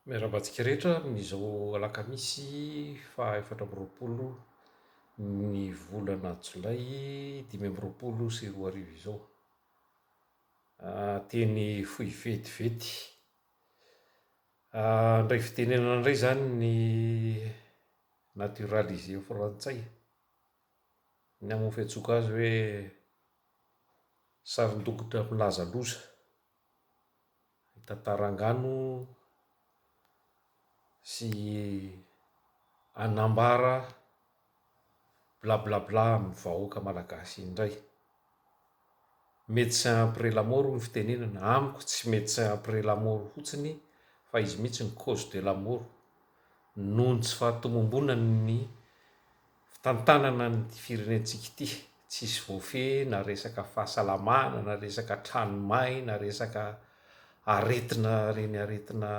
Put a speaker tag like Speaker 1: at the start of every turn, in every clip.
Speaker 1: Miarabantsika rehetra amin'izao alakamisy fa 4 ny volana Jolay 2024 izao. Teny fohy vetivety. Ndray fitenenana indray zany ny naturalisé frantsay, ny amofy antsoka azy hoe sarin-dokotra milaza loza, tantarangano sy anambara blablabla amin'ny vahoaka malagasy indray. Médecin après la mort ny fitenenana, amiko tsy médecin après la mort fotsiny fa izy mihitsy ny cause de la mort, noho ny tsy fahatomombonany ny fitantanana ny firenentsika ity. Tsisy voafehy na resaka fahasalamana na resaka tranomay na resaka aretina reny aretina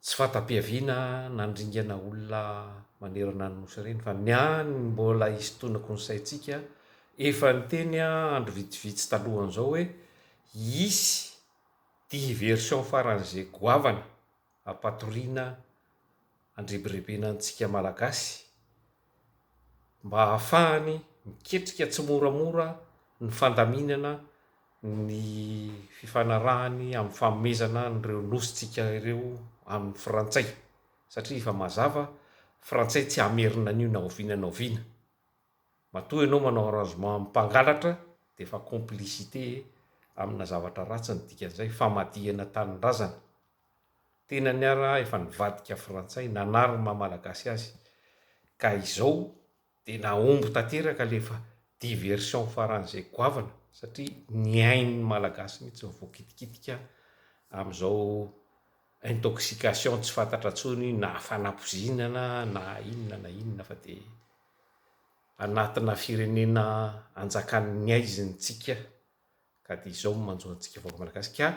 Speaker 1: tsy fahatapiaviana nandringana olona manerana ny nosy ireny, fa ny any mbola hisy tonako ny saintsika efa niteny andro vitsivitsy talohan'izao hoe hisy diversion faran'izay goavana ampatoriana andrebirebena antsika malagasy mba ahafahany miketrika tsy moramora ny fandaminana ny fifanarahany amin'ny fanomezana n'ireo nositsika ireo amin'ny frantsay, satria efa mazava frantsay tsy amerina an'io na oviana na oviana. Matoa ianao manao arrangement amin'ny mpangalatra dia efa complicité amina zavatra ratsy ny dikan'izay, famadihana tanin-drazana. Tena niara efa nivadika frantsay nanary ny maha-malagasy azy, ka izao dia naomby tanteraka alefa diversion faran'izay goavana, satria ny ain'ny malagasy mihitsy ny voakitikitika amin'izao intoxication tsy fantatra intsony na fanapozinana na inona fa dia anatina firenena anjakan'ny aiziny tsika, ka dia izao manjo antsika vahoaka malagasy. Ka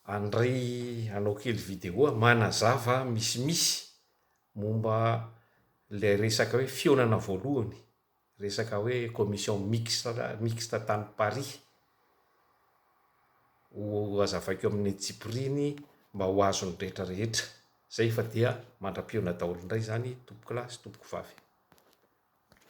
Speaker 1: andray hanao kely vidéo manazava misimisy momba ilay resaka hoe fionana voalohany, resaka hoe commission mixte tany Paris ho azavaiko amin'ny tsipiriny mba ho azon'ny rehetra rehetra. Zay fa dia mandra-pionana daholo indray zany tompoko lahy sy tompoko vavy.